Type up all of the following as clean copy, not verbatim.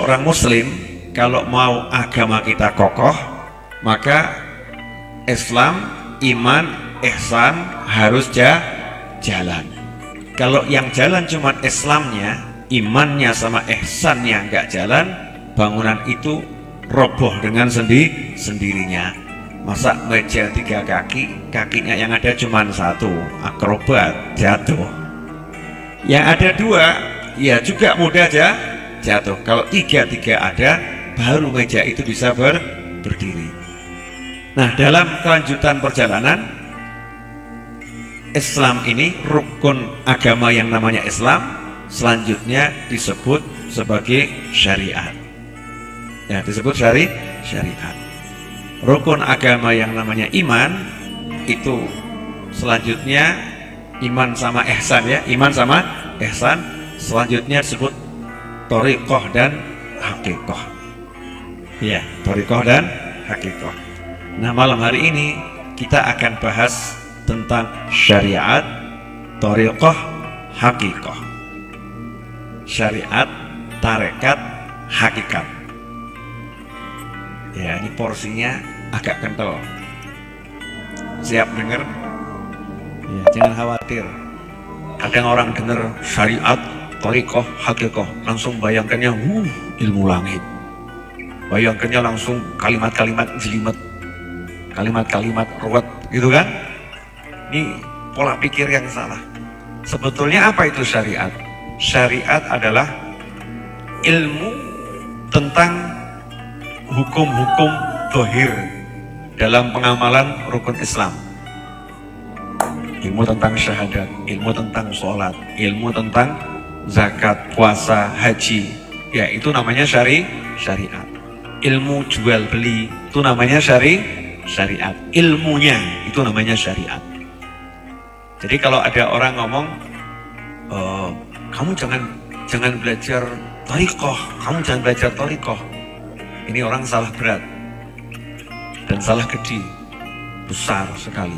seorang muslim kalau mau agama kita kokoh, maka Islam, iman, ihsan harus jalan. Kalau yang jalan cuma Islamnya, imannya sama ihsannya nggak jalan, bangunan itu roboh dengan sendirinya. Masa meja 3 kaki, kakinya yang ada cuma 1, akrobat, jatuh. Yang ada 2, ya juga mudah aja jatuh. Kalau 3 ada, baru meja itu bisa berdiri. Nah, dalam kelanjutan perjalanan Islam ini, rukun agama yang namanya Islam selanjutnya disebut sebagai syariat. Ya, disebut syariat. Rukun agama yang namanya iman itu selanjutnya iman sama ihsan, ya, iman sama ihsan selanjutnya disebut thariqah dan hakikoh. Ya, thariqah dan hakikoh. Nah, malam hari ini kita akan bahas tentang syariat, thariqah, hakikoh. Syariat, tarekat, hakikat. Ya, ini porsinya agak kental. Siap dengar? Ya, jangan khawatir. Kadang orang dengar syariat, thariqah, hakikoh, langsung bayangkannya ilmu langit. Bayangkannya langsung kalimat-kalimat jelimet, kalimat-kalimat ruwet, gitu kan? Ini pola pikir yang salah. Sebetulnya apa itu syariat? Syariat adalah ilmu tentang hukum-hukum zahir dalam pengamalan rukun Islam. Ilmu tentang syahadat, ilmu tentang sholat, ilmu tentang zakat, puasa, haji. Ya, itu namanya syariat. Ilmu jual beli itu namanya syariat. Ilmunya itu namanya syariat. Jadi kalau ada orang ngomong, kamu jangan belajar thariqah, kamu jangan belajar thariqah. Ini orang salah berat dan salah gede, besar sekali.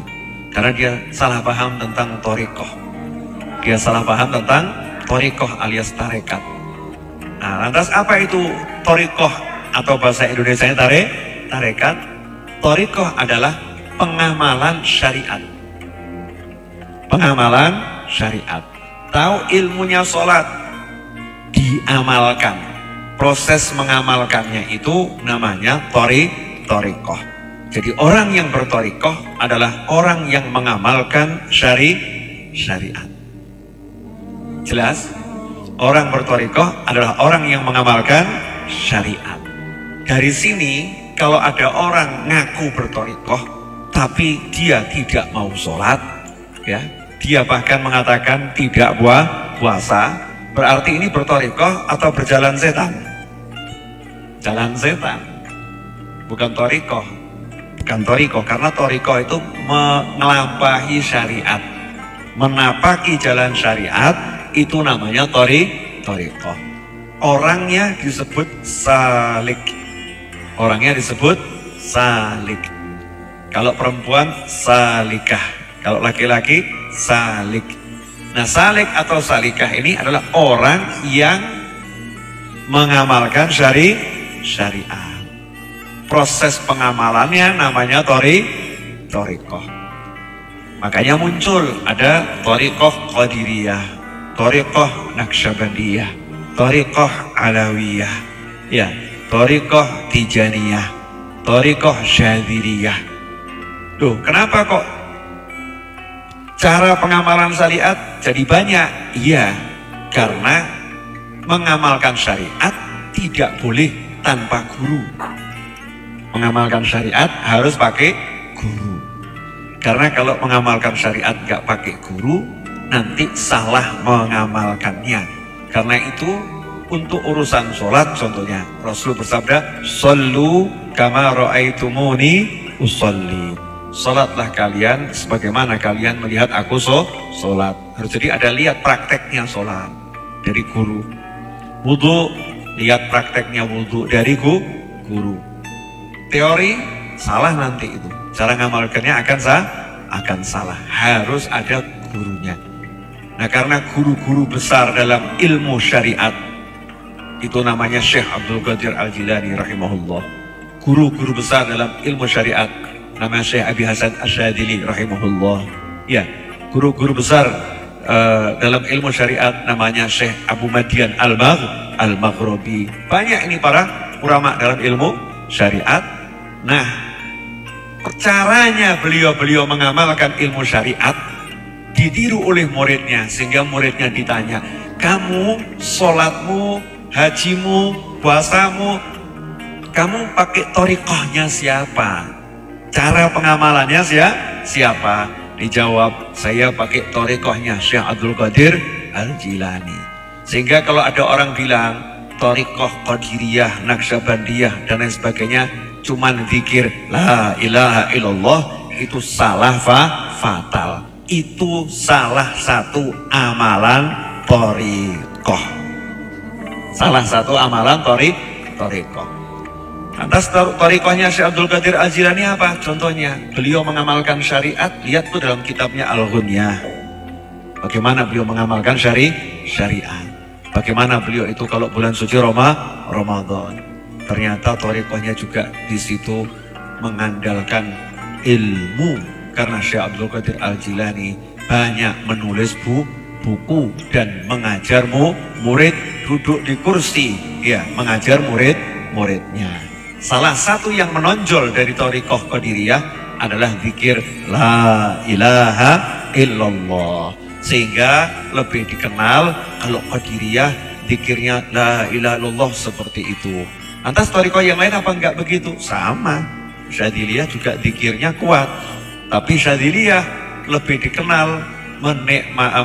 Karena dia salah paham tentang thariqah. Dia salah paham tentang thariqah alias tarekat. Nah, lantas apa itu thariqah atau bahasa Indonesianya tarekat? Thariqah adalah pengamalan syariat. Pengamalan syariat. Tahu ilmunya sholat, diamalkan. Proses mengamalkannya itu namanya thariqah. Jadi orang yang berthariqah adalah orang yang mengamalkan syariat. Jelas? Orang berthariqah adalah orang yang mengamalkan syariat. Dari sini kalau ada orang ngaku berthariqah tapi dia tidak mau sholat, ya, dia bahkan mengatakan tidak puasa, berarti ini berthariqah atau berjalan setan? Jalan setan, bukan thariqah. Bukan thariqah, karena thariqah itu melampaui syariat, menapaki jalan syariat, itu namanya thariqah. Orangnya disebut salik. Orangnya disebut salik. Kalau perempuan salikah, kalau laki-laki salik. Nah, salik atau salikah ini adalah orang yang mengamalkan syariat. Proses pengamalannya namanya thariqah. Makanya muncul ada thariqah qadiriyah, thariqah naqsyabandiyah, thariqah alawiyah, ya, thariqah tijaniyah, thariqah syadziliyah. Tuh, kenapa kok cara pengamalan syariat jadi banyak? Iya, karena mengamalkan syariat tidak boleh tanpa guru. Mengamalkan syariat harus pakai guru. Karena kalau mengamalkan syariat nggak pakai guru, nanti salah mengamalkannya. Karena itu untuk urusan sholat contohnya, Rasul bersabda, "Shollu kama ra'aitumuni usolli." Sholatlah kalian sebagaimana kalian melihat aku sholat. Harus jadi ada lihat prakteknya sholat dari guru. Wudhu, lihat prakteknya wudhu dari guru. Teori salah nanti itu. Cara ngamalkannya akan salah. Harus ada gurunya. Nah, karena guru-guru besar dalam ilmu syariat Itu namanya Syekh Abdul Qadir Al-Jilani rahimahullah. Guru-guru besar dalam ilmu syariat namanya Syekh Abi Hasan Asyadili rahimahullah. Ya, guru-guru besar dalam ilmu syariat namanya Syekh Abu Madian Al-Maghribi. Banyak ini para ulama dalam ilmu syariat. Nah, caranya beliau-beliau mengamalkan ilmu syariat ditiru oleh muridnya, sehingga muridnya ditanya, kamu sholatmu, hajimu, puasamu, kamu pakai thariqahnya siapa? Cara pengamalannya siapa? Dijawab, saya pakai thariqahnya Syekh Abdul Qadir Al-Jilani. Sehingga kalau ada orang bilang thariqah Qadiriyah, Naqsyabandiyah dan lain sebagainya cuman zikir la ilaha illallah, itu salah fatal. Itu salah satu amalan thariqah. Salah satu amalan thariqah. Atas thariqahnya Syekh Abdul Qadir Al-Jilani apa? Contohnya, beliau mengamalkan syariat. Lihat tuh dalam kitabnya Al-Ghunyah. Bagaimana beliau mengamalkan syariat. Bagaimana beliau itu kalau bulan suci Ramadan. Ternyata thariqahnya juga di situ mengandalkan ilmu. Karena Syekh Abdul Qadir Al-Jilani banyak menulis buku dan mengajar murid duduk di kursi, ya, mengajar muridnya. Salah satu yang menonjol dari thariqah Qadiriyah adalah zikir la ilaha illallah, sehingga lebih dikenal kalau Qadiriyah zikirnya la ilaha illallah seperti itu. Lantas thariqah yang lain apa enggak begitu? Sama. Syadziliyah juga zikirnya kuat, tapi Syadziliyah lebih dikenal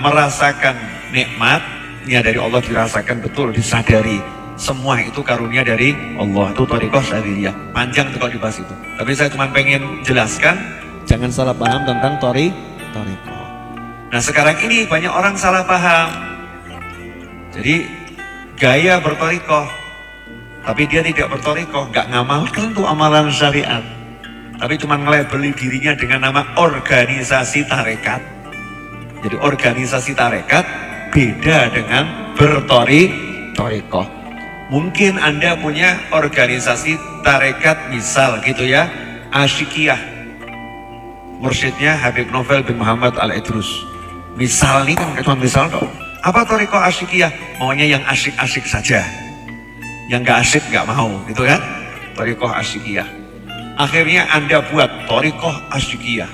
merasakan nikmatnya dari Allah, dirasakan betul, disadari semua itu karunia dari Allah. Itu thariqah Syadziliyah. Panjang tuh kalau dibahas itu, tapi saya cuma pengen jelaskan jangan salah paham tentang thariqah. Nah, sekarang ini banyak orang salah paham. Jadi gaya berthariqah, tapi dia tidak berthariqah, nggak ngamalkan tuh amalan syariat, tapi cuma ngelabeli dirinya dengan nama organisasi tarekat. Jadi organisasi tarekat beda dengan berthariqah. Mungkin Anda punya organisasi tarekat, misal gitu ya, Asyikiyah, mursyidnya Habib Novel bin Muhammad Al-Idrus. Misal nih kan, cuma misal dong. Apa thariqah Asyikiyah? Maunya yang asyik-asyik saja, yang gak asyik gak mau, gitu kan? Thariqah Asyikiyah. Akhirnya Anda buat thariqah Asyikiyah,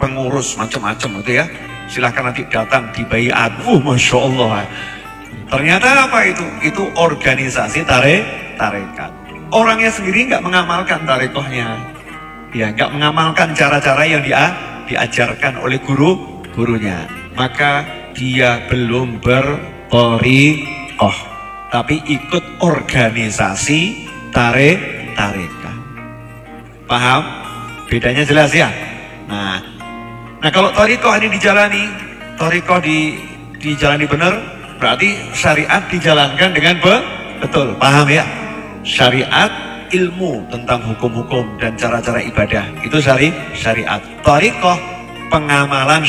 pengurus macam-macam gitu ya. Silahkan nanti datang di baiat. Masya Allah. Ternyata apa itu? Itu organisasi tarekat. Orangnya sendiri nggak mengamalkan tarekohnya, ya, nggak mengamalkan cara-cara yang diajarkan oleh gurunya. Maka dia belum berthariqah, tapi ikut organisasi tarekat. Paham? Bedanya jelas ya? Nah kalau thariqah ini dijalani, thariqah dijalani benar, berarti syariat dijalankan dengan betul. Paham ya? Syariat, ilmu tentang hukum-hukum dan cara-cara ibadah, itu syariat. Thariqah, pengamalan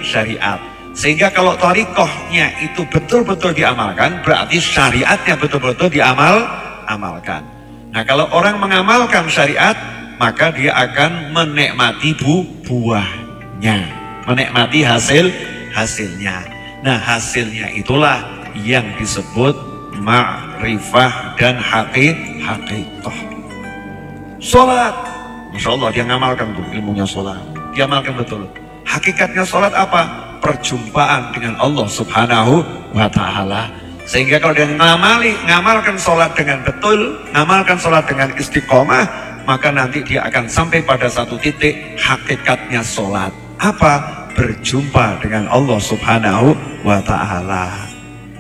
syariat. Sehingga kalau thariqahnya itu betul-betul diamalkan, berarti syariatnya betul-betul diamalkan. Nah, kalau orang mengamalkan syariat, maka dia akan menikmati buahnya, menikmati hasilnya. Nah, hasilnya itulah yang disebut ma'rifah dan haqiqah. Sholat, Masya Allah, dia ngamalkan tuh ilmunya sholat, dia amalkan betul. Hakikatnya sholat apa? Perjumpaan dengan Allah Subhanahu wa Ta'ala. Sehingga kalau dia ngamalkan sholat dengan betul, ngamalkan sholat dengan istiqomah, maka nanti dia akan sampai pada satu titik hakikatnya sholat. Apa? Berjumpa dengan Allah Subhanahu wa Ta'ala.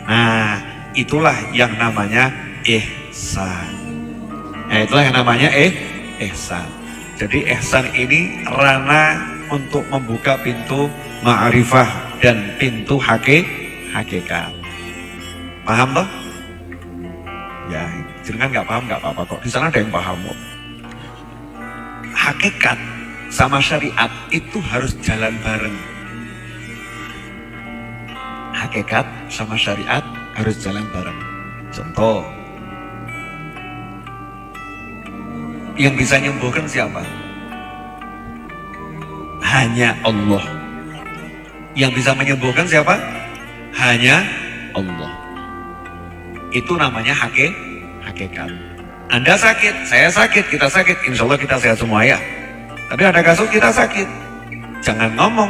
Nah, itulah yang namanya ihsan. Nah, itulah yang namanya ihsan. Jadi ihsan ini ranah untuk membuka pintu ma'rifah dan pintu hakikat. Paham toh? Ya, jangan nggak paham nggak apa-apa kok. Di sana ada yang paham kok. Hakikat sama syariat itu harus jalan bareng. Hakikat sama syariat harus jalan bareng. Contoh, Yang bisa menyembuhkan siapa? Hanya Allah. Yang bisa menyembuhkan siapa? Hanya Allah. Itu namanya hakikat. Anda sakit, saya sakit, kita sakit, insya Allah kita sehat semua ya. Tapi ada kasus kita sakit, jangan ngomong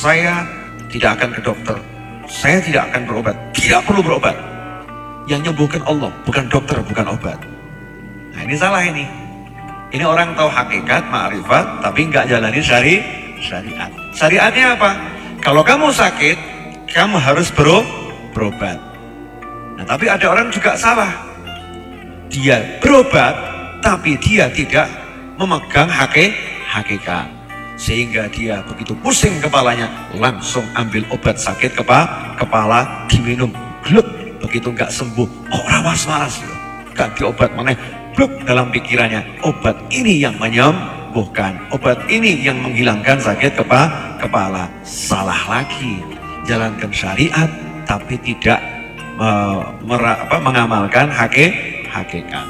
saya tidak akan ke dokter, saya tidak akan berobat. Tidak perlu berobat. Yang nyembuhkan Allah, bukan dokter, bukan obat. Nah ini salah ini. Ini orang tahu hakikat, ma'rifat, tapi nggak jalani syariat. Syariatnya apa? Kalau kamu sakit, kamu harus berobat. Nah tapi ada orang juga salah. Dia berobat, tapi dia tidak memegang hakikat. Sehingga dia begitu pusing kepalanya, langsung ambil obat sakit kepala, diminum. Gluk, begitu nggak sembuh, rawas malas. Ganti obat mana? Bluk dalam pikirannya, obat ini yang menyembuhkan, obat ini yang menghilangkan sakit kepala. Salah lagi, jalankan syariat tapi tidak mengamalkan hakikat.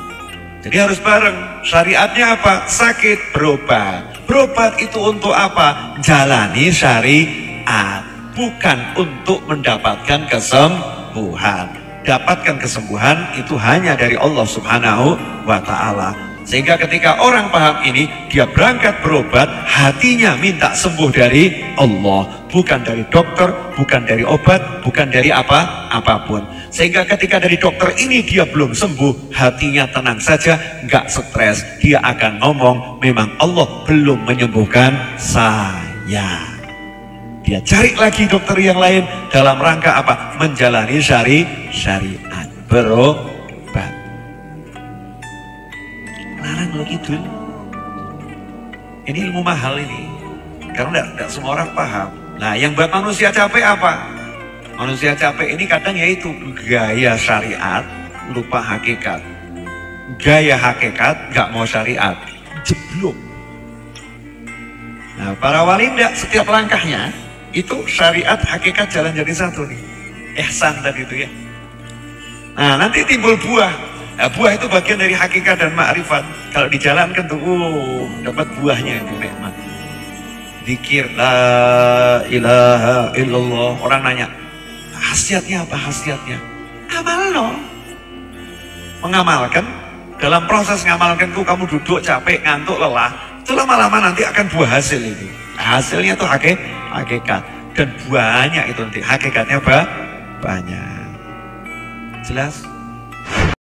Jadi harus bareng. Syariatnya apa? Sakit berobat. Berobat itu untuk apa? Jalani syariat, bukan untuk mendapatkan kesembuhan. Dapatkan kesembuhan itu hanya dari Allah Subhanahu wa Ta'ala. Sehingga ketika orang paham ini, dia berangkat berobat, hatinya minta sembuh dari Allah, bukan dari dokter, bukan dari obat, bukan dari apapun. Sehingga ketika dari dokter ini dia belum sembuh, hatinya tenang saja, nggak stres. Dia akan ngomong, memang Allah belum menyembuhkan saya. Dia cari lagi dokter yang lain dalam rangka apa? Menjalani syariat, berobat. Larang lo gitu. Ini ilmu mahal ini. Karena tidak semua orang paham. Nah, yang buat manusia capek apa? Manusia capek ini kadang yaitu gaya syariat, lupa hakikat. Gaya hakikat, nggak mau syariat. Jeblok. Nah, para wali enggak, setiap langkahnya itu syariat, hakikat jalan jadi satu nih. Ihsan tadi itu ya. Nah nanti timbul buah. Nah, buah itu bagian dari hakikat dan ma'rifat. Kalau dijalankan tuh dapat buahnya itu nikmat. Zikir la ilaha illallah. Orang nanya, khasiatnya apa khasiatnya? Amal no. Mengamalkan. Dalam proses mengamalkan tuh kamu duduk capek, ngantuk, lelah. Itu lama-lama nanti akan buah hasil itu. Hasilnya tuh hakikat. Dan banyak itu nanti. Hakikatnya banyak. Jelas?